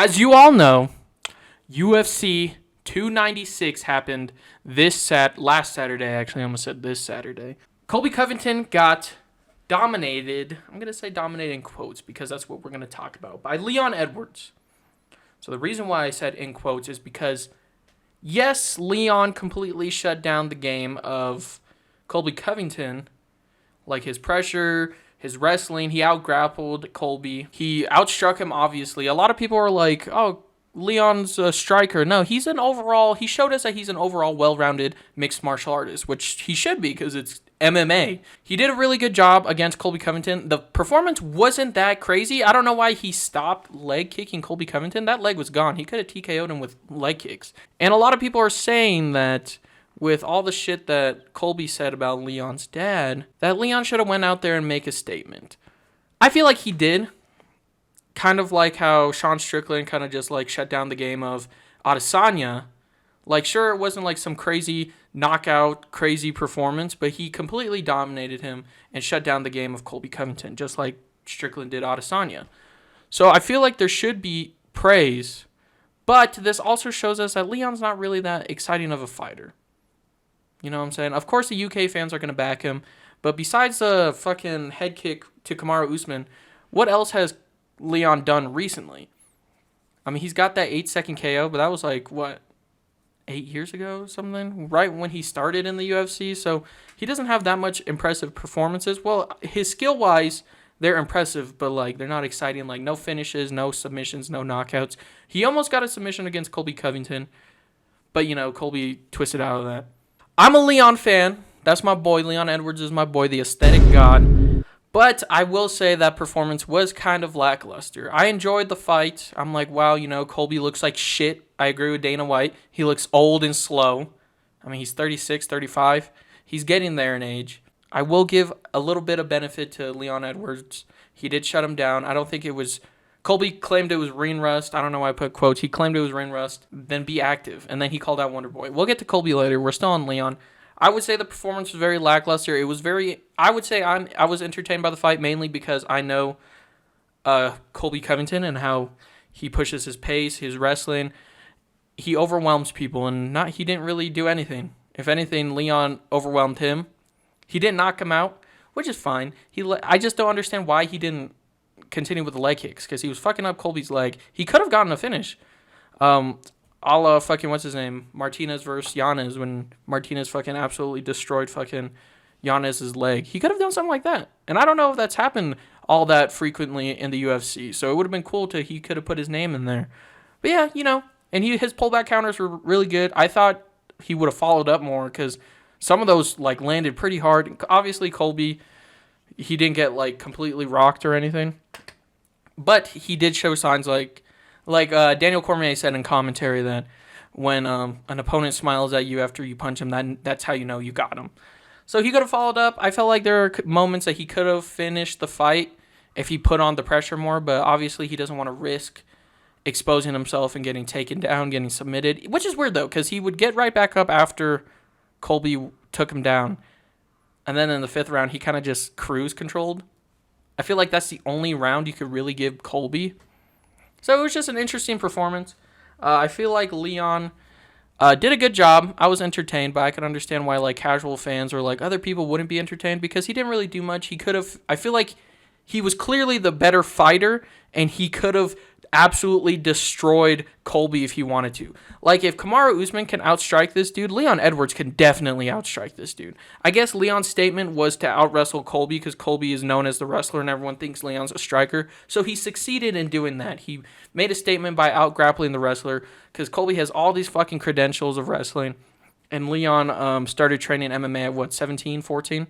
As you all know, UFC 296 happened last Saturday. Actually, I almost said this Saturday. Colby Covington got dominated. I'm going to say dominated in quotes because that's what we're going to talk about. By Leon Edwards. So the reason why I said in quotes is because, yes, Leon completely shut down the game of Colby Covington. Like his pressure, his wrestling, he out-grappled Colby. He outstruck him, obviously. A lot of people are like, oh, Leon's a striker. No, he showed us that he's an overall well-rounded mixed martial artist, which he should be because it's MMA. He did a really good job against Colby Covington. The performance wasn't that crazy. I don't know why he stopped leg kicking Colby Covington. That leg was gone. He could have TKO'd him with leg kicks. And a lot of people are saying that with all the shit that Colby said about Leon's dad, that Leon should have went out there and make a statement. I feel like he did. Kind of like how Sean Strickland kind of just like shut down the game of Adesanya. Like, sure, it wasn't like some crazy knockout, crazy performance, but he completely dominated him and shut down the game of Colby Covington, just like Strickland did Adesanya. So I feel like there should be praise, but this also shows us that Leon's not really that exciting of a fighter. You know what I'm saying? Of course, the UK fans are going to back him, but besides the fucking head kick to Kamaru Usman, what else has Leon done recently? I mean, he's got that 8-second KO, but that was like, 8 years ago, something, right when he started in the UFC. So he doesn't have that much impressive performances. Well, his skill-wise, they're impressive, but like they're not exciting. Like no finishes, no submissions, no knockouts. He almost got a submission against Colby Covington, but Colby twisted out of that. I'm a Leon fan. That's my boy. Leon Edwards is my boy, the aesthetic god. But I will say that performance was kind of lackluster. I enjoyed the fight. I'm like, wow, Colby looks like shit. I agree with Dana White. He looks old and slow. I mean, he's 36, 35. He's getting there in age. I will give a little bit of benefit to Leon Edwards. He did shut him down. I don't think it was... Colby claimed it was ring rust. I don't know why I put quotes. He claimed it was ring rust. Then be active. And then he called out Wonder Boy. We'll get to Colby later. We're still on Leon. I would say the performance was very lackluster. It was very... I would say I was entertained by the fight mainly because I know Colby Covington and how he pushes his pace, his wrestling. He overwhelms people, and he didn't really do anything. If anything, Leon overwhelmed him. He didn't knock him out, which is fine. I just don't understand why he didn't continue with the leg kicks, because he was fucking up Colby's leg. He could have gotten a finish. A la fucking, what's his name? Martinez versus Yanez, when Martinez fucking absolutely destroyed fucking Yanez's leg. He could have done something like that. And I don't know if that's happened all that frequently in the UFC. So it would have been cool he could have put his name in there. But yeah, and his pullback counters were really good. I thought he would have followed up more because some of those like landed pretty hard. Obviously, Colby, he didn't get like completely rocked or anything. But he did show signs like Daniel Cormier said in commentary that when an opponent smiles at you after you punch him, that's how you know you got him. So he could have followed up. I felt like there are moments that he could have finished the fight if he put on the pressure more, but obviously he doesn't want to risk exposing himself and getting taken down, getting submitted, which is weird, though, because he would get right back up after Colby took him down. And then in the 5th round, he kind of just cruise controlled. I feel like that's the only round you could really give Colby. So it was just an interesting performance. I feel like Leon did a good job. I was entertained, but I could understand why like casual fans or like other people wouldn't be entertained because he didn't really do much. He could have... I feel like he was clearly the better fighter, and he could have absolutely destroyed Colby if he wanted to. Like, if Kamaru Usman can outstrike this dude, Leon Edwards can definitely outstrike this dude. I guess Leon's statement was to out-wrestle Colby because Colby is known as the wrestler and everyone thinks Leon's a striker. So he succeeded in doing that. He made a statement by out-grappling the wrestler because Colby has all these fucking credentials of wrestling. And Leon started training MMA at, 17, 14?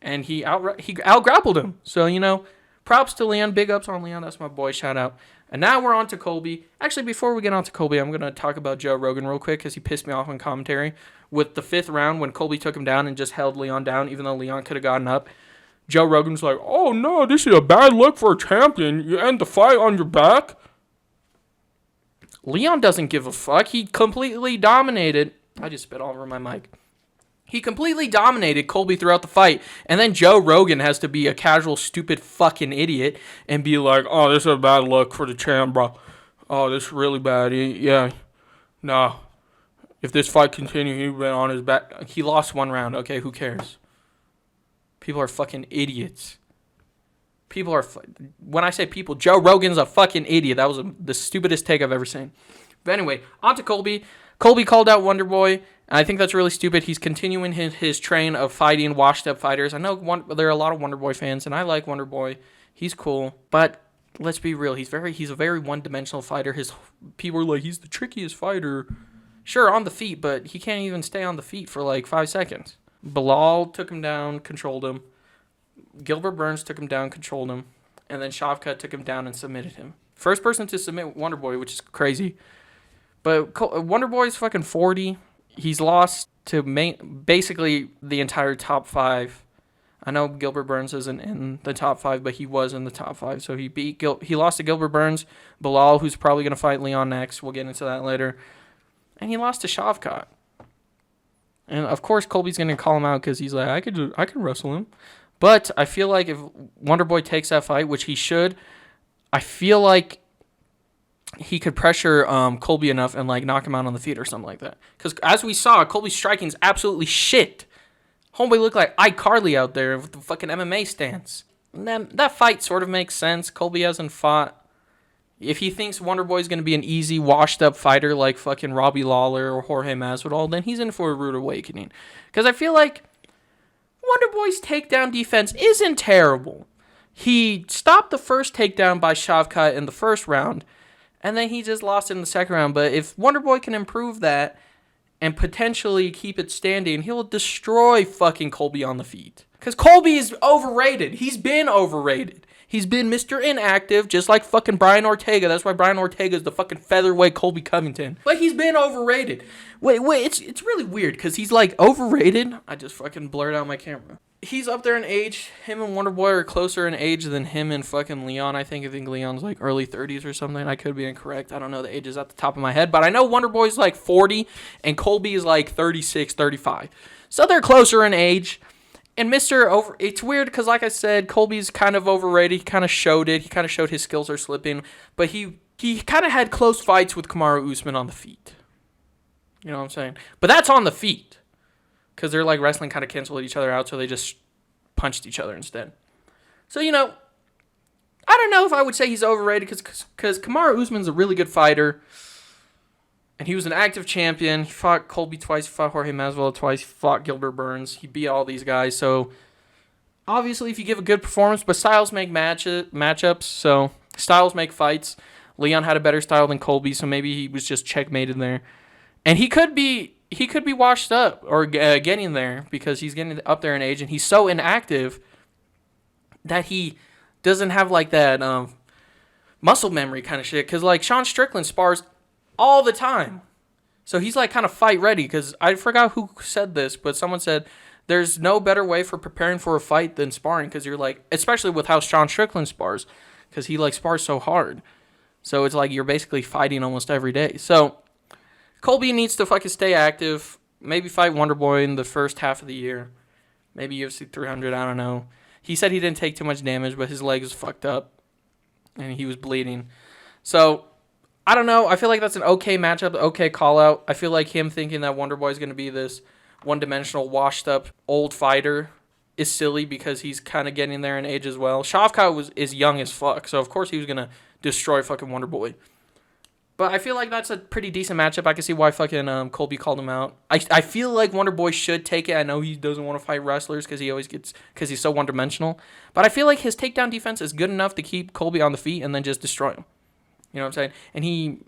And he out-grappled him. So, props to Leon. Big ups on Leon. That's my boy. Shout out. And now we're on to Colby. Actually, before we get on to Colby, I'm going to talk about Joe Rogan real quick because he pissed me off on commentary. With the 5th round, when Colby took him down and just held Leon down, even though Leon could have gotten up, Joe Rogan's like, oh no, this is a bad look for a champion. You end the fight on your back. Leon doesn't give a fuck. He completely dominated. I just spit all over my mic. He completely dominated Colby throughout the fight. And then Joe Rogan has to be a casual, stupid fucking idiot and be like, oh, this is a bad look for the champ, bro. oh, this is really bad. Yeah, no. If this fight continued, he'd been on his back. He lost 1 round. Okay, who cares? People are fucking idiots. People are... When I say people, Joe Rogan's a fucking idiot. That was the stupidest take I've ever seen. But anyway, on to Colby. Colby called out Wonderboy, and I think that's really stupid. He's continuing his train of fighting washed-up fighters. I know there are a lot of Wonderboy fans, and I like Wonderboy. He's cool, but let's be real. He's a very one-dimensional fighter. People are like, he's the trickiest fighter. Sure, on the feet, but he can't even stay on the feet for like 5 seconds. Bilal took him down, controlled him. Gilbert Burns took him down, controlled him. And then Shavkat took him down and submitted him. First person to submit Wonderboy, which is crazy. But Wonderboy's fucking 40. He's lost to basically the entire top 5. I know Gilbert Burns isn't in the top 5, but he was in the top 5. So he lost to Gilbert Burns, Bilal, who's probably going to fight Leon next. We'll get into that later. And he lost to Shavkat. And of course, Colby's going to call him out because he's like, I can wrestle him. But I feel like if Wonderboy takes that fight, which he should, I feel like he could pressure Colby enough and like knock him out on the feet or something like that. Because as we saw, Colby's striking is absolutely shit. Homeboy looked like iCarly out there with the fucking MMA stance. And then that fight sort of makes sense. Colby hasn't fought. If he thinks Wonderboy's going to be an easy, washed-up fighter like fucking Robbie Lawler or Jorge Masvidal, then he's in for a rude awakening. Because I feel like Wonderboy's takedown defense isn't terrible. He stopped the first takedown by Shavkat in the first round, and then he just lost it in the second round. But if Wonderboy can improve that and potentially keep it standing, he'll destroy fucking Colby on the feet. Because Colby is overrated. He's been overrated. He's been Mr. Inactive, just like fucking Brian Ortega. That's why Brian Ortega is the fucking featherweight Colby Covington. But he's been overrated. Wait, it's really weird, because he's like overrated. I just fucking blurred out my camera. He's up there in age. Him and Wonderboy are closer in age than him and fucking Leon. I think Leon's like early 30s or something. I could be incorrect. I don't know the ages at the top of my head. But I know Wonderboy's like 40 and Colby is like 36, 35. So they're closer in age. And it's weird because, like I said, Colby's kind of overrated. He kind of showed it. He kind of showed his skills are slipping. But he kind of had close fights with Kamaru Usman on the feet. You know what I'm saying? But that's on the feet. Because they're like wrestling kind of canceled each other out, so they just punched each other instead. So, I don't know if I would say he's overrated because Kamaru Usman's a really good fighter. And he was an active champion. He fought Colby twice. He fought Jorge Masvidal twice. He fought Gilbert Burns. He beat all these guys. So, obviously, if you give a good performance, but styles make matchups. So, styles make fights. Leon had a better style than Colby, so maybe he was just checkmated there. And he could be washed up or getting there because he's getting up there in age. And he's so inactive that he doesn't have like that muscle memory kind of shit. Because, like, Sean Strickland spars all the time. So he's like kind of fight ready, because I forgot who said this, but someone said there's no better way for preparing for a fight than sparring, because you're like, especially with how Sean Strickland spars, because he like spars so hard. So it's like you're basically fighting almost every day. So Colby needs to fucking stay active, maybe fight Wonderboy in the first half of the year, maybe UFC 300, I don't know. He said he didn't take too much damage, but his leg was fucked up and he was bleeding. So I don't know. I feel like that's an okay matchup, okay call-out. I feel like him thinking that Wonderboy is going to be this one-dimensional, washed-up old fighter is silly, because he's kind of getting there in age as well. Shavkat is young as fuck, so of course he was going to destroy fucking Wonderboy. But I feel like that's a pretty decent matchup. I can see why fucking Colby called him out. I feel like Wonderboy should take it. I know he doesn't want to fight wrestlers because he's so one-dimensional. But I feel like his takedown defense is good enough to keep Colby on the feet and then just destroy him. You know what I'm saying? And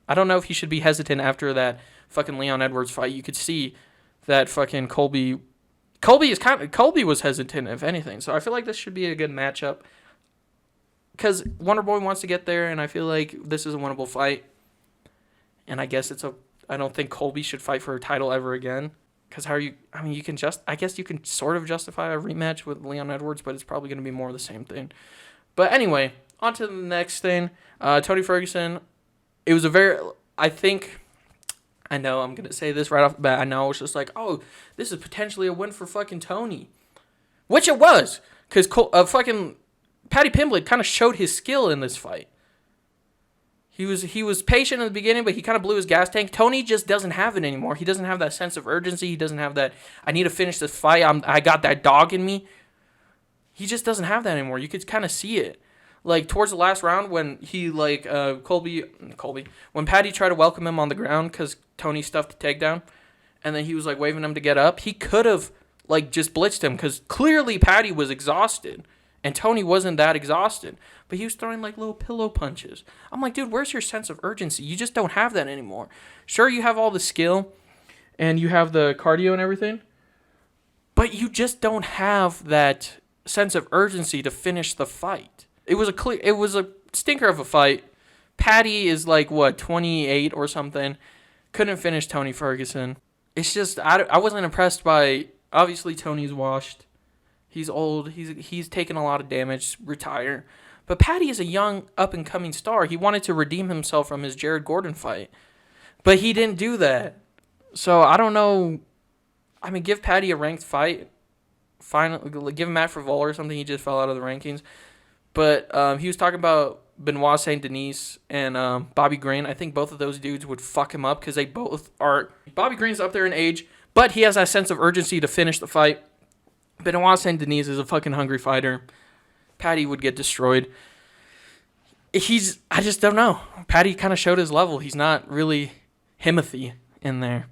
I don't know if he should be hesitant after that fucking Leon Edwards fight. You could see that fucking Colby was hesitant, if anything. So I feel like this should be a good matchup, because Wonderboy wants to get there, and I feel like this is a winnable fight. And I guess I don't think Colby should fight for a title ever again. Because I guess you can sort of justify a rematch with Leon Edwards, but it's probably going to be more of the same thing. But anyway, on to the next thing. Tony Ferguson, it was I know I'm going to say this right off the bat. I know it's just like, oh, this is potentially a win for fucking Tony. Which it was. Because fucking Paddy Pimblett kind of showed his skill in this fight. He was patient in the beginning, but he kind of blew his gas tank. Tony just doesn't have it anymore. He doesn't have that sense of urgency. He doesn't have that, I need to finish this fight. I got that dog in me. He just doesn't have that anymore. You could kind of see it. Like, towards the last round when he, like, Colby, when Paddy tried to welcome him on the ground because Tony stuffed the takedown, and then he was, like, waving him to get up, he could have, like, just blitzed him because clearly Paddy was exhausted, and Tony wasn't that exhausted. But he was throwing, like, little pillow punches. I'm like, dude, where's your sense of urgency? You just don't have that anymore. Sure, you have all the skill, and you have the cardio and everything, but you just don't have that sense of urgency to finish the fight. It was a stinker of a fight. Paddy is like, 28 or something. Couldn't finish Tony Ferguson. It's just, I wasn't impressed by, obviously Tony's washed. He's old. He's taken a lot of damage, retire. But Paddy is a young, up-and-coming star. He wanted to redeem himself from his Jared Gordon fight. But he didn't do that. So, I don't know. I mean, give Paddy a ranked fight. Finally, give him Matt Frivol or something. He just fell out of the rankings. But he was talking about Benoit Saint Denis and Bobby Green. I think both of those dudes would fuck him up because they both are. Bobby Green's up there in age, but he has that sense of urgency to finish the fight. Benoit Saint Denis is a fucking hungry fighter. Paddy would get destroyed. I just don't know. Paddy kind of showed his level. He's not really Himothy in there.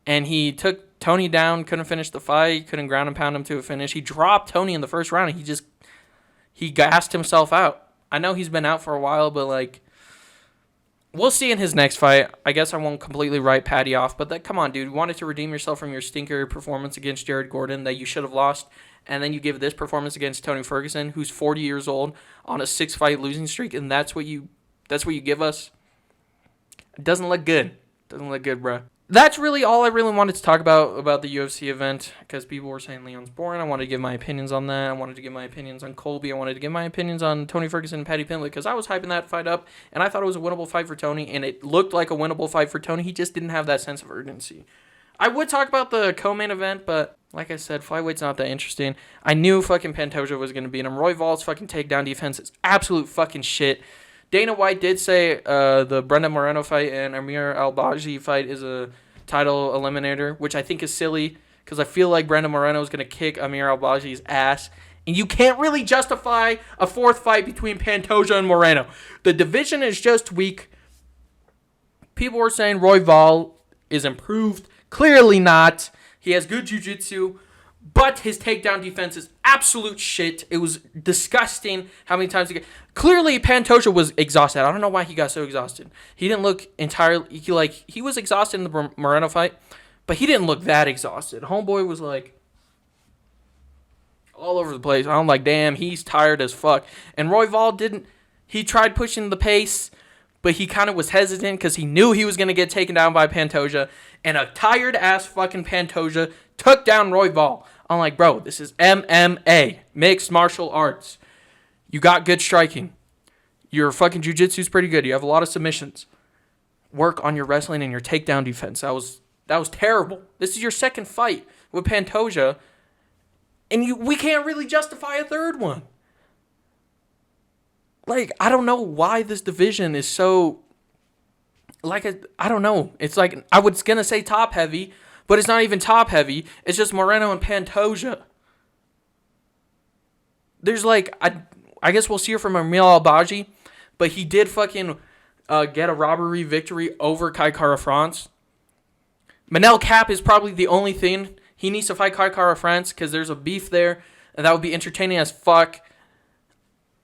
And he took Tony down, couldn't finish the fight, couldn't ground and pound him to a finish. He dropped Tony in the first round, and he gassed himself out. I know he's been out for a while, but, like, we'll see in his next fight. I guess I won't completely write Paddy off, but come on, dude. You wanted to redeem yourself from your stinker performance against Jared Gordon that you should have lost, and then you give this performance against Tony Ferguson, who's 40 years old, on a 6-fight losing streak, and that's what you give us? It doesn't look good. Doesn't look good, bro. That's really all I really wanted to talk about the UFC event, because people were saying Leon's boring. I wanted to give my opinions on that. I wanted to give my opinions on Colby. I wanted to give my opinions on Tony Ferguson and Paddy Pimblett, because I was hyping that fight up, and I thought it was a winnable fight for Tony, and it looked like a winnable fight for Tony. He just didn't have that sense of urgency. I would talk about the co-main event, but like I said, flyweight's not that interesting. I knew fucking Pantoja was going to beat him. Royval's fucking takedown defense is absolute fucking shit. Dana White did say the Brandon Moreno fight and Amir Al-Baji fight is a title eliminator, which I think is silly because I feel like Brandon Moreno is going to kick Amir Al-Baji's ass. And you can't really justify a fourth fight between Pantoja and Moreno. The division is just weak. People were saying Royval is improved. Clearly not. He has good jiu-jitsu, but his takedown defense is absolute shit. It was disgusting how many times he got... Clearly, Pantoja was exhausted. I don't know why he got so exhausted. He didn't look entirely... He was exhausted in the Moreno fight, but he didn't look that exhausted. Homeboy was, like, all over the place. I'm like, damn, he's tired as fuck. And Royval didn't... He tried pushing the pace, but he kind of was hesitant because he knew he was going to get taken down by Pantoja. And a tired-ass fucking Pantoja took down Royval. I'm like, bro, this is MMA, mixed martial arts. You got good striking. Your fucking jiu-jitsu's pretty good. You have a lot of submissions. Work on your wrestling and your takedown defense. That was terrible. This is your second fight with Pantoja, and we can't really justify a third one. Like, I don't know why this division is so... I don't know. It's like, I was going to say top heavy, but it's not even top heavy. It's just Moreno and Pantoja. There's like, I guess we'll see her from Amir Al-Baji, but he did fucking get a robbery victory over Kai Kara France. Manel Cap is probably the only thing. He needs to fight Kai Kara France because there's a beef there, and that would be entertaining as fuck.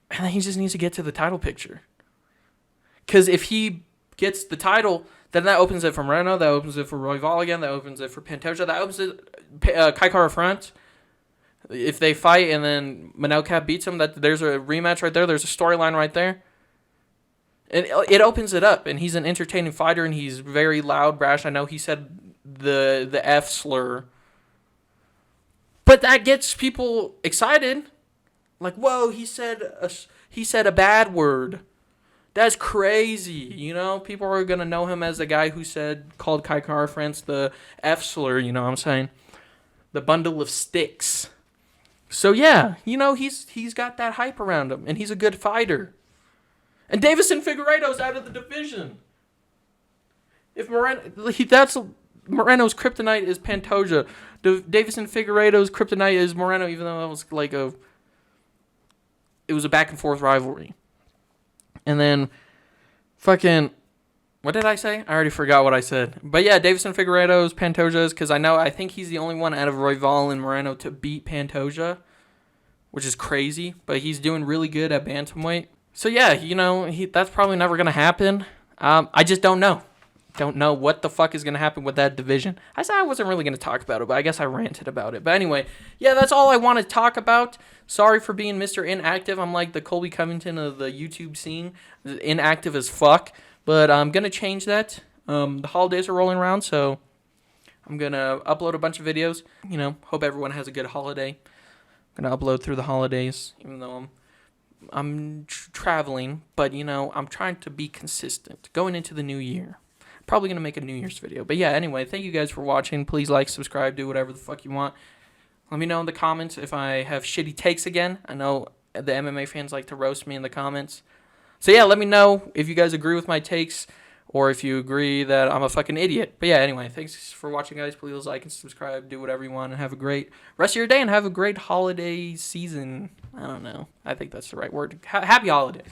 And then he just needs to get to the title picture. Because if he gets the title, then that opens it for Moreno, that opens it for Royval again, that opens it for Pantoja, that opens it Kai Kara France. If they fight and then Manel Cap beats him, there's a rematch right there. There's a storyline right there. And it opens it up, and he's an entertaining fighter, and he's very loud, brash. I know he said the F slur. But that gets people excited. Like, whoa, he said a bad word. That's crazy, you know? People are going to know him as the guy who called Kai Kara France the F slur, you know what I'm saying? The bundle of sticks. So, yeah, you know, he's got that hype around him, and he's a good fighter. And Davison Figueiredo's out of the division. If Moreno's kryptonite is Pantoja. Davison Figueiredo's kryptonite is Moreno, even though that was like it was a back and forth rivalry. And then fucking, what did I say? I already forgot what I said. But yeah, Davison Figueiredo's Pantoja's, because I think he's the only one out of Royval and Moreno to beat Pantoja, which is crazy. But he's doing really good at bantamweight. So yeah, that's probably never gonna happen. I just don't know. Don't know what the fuck is going to happen with that division. I said I wasn't really going to talk about it, but I guess I ranted about it. But anyway, yeah, that's all I want to talk about. Sorry for being Mr. Inactive. I'm like the Colby Covington of the YouTube scene. Inactive as fuck. But I'm going to change that. The holidays are rolling around, so I'm going to upload a bunch of videos. Hope everyone has a good holiday. I'm going to upload through the holidays, even though I'm traveling. But, I'm trying to be consistent going into the new year. Probably going to make a New Year's video. But yeah, anyway, thank you guys for watching. Please like, subscribe, do whatever the fuck you want. Let me know in the comments if I have shitty takes again. I know the MMA fans like to roast me in the comments. So yeah, let me know if you guys agree with my takes or if you agree that I'm a fucking idiot. But yeah, anyway, thanks for watching, guys. Please like and subscribe, do whatever you want, and have a great rest of your day and have a great holiday season. I don't know. I think that's the right word. Happy holidays.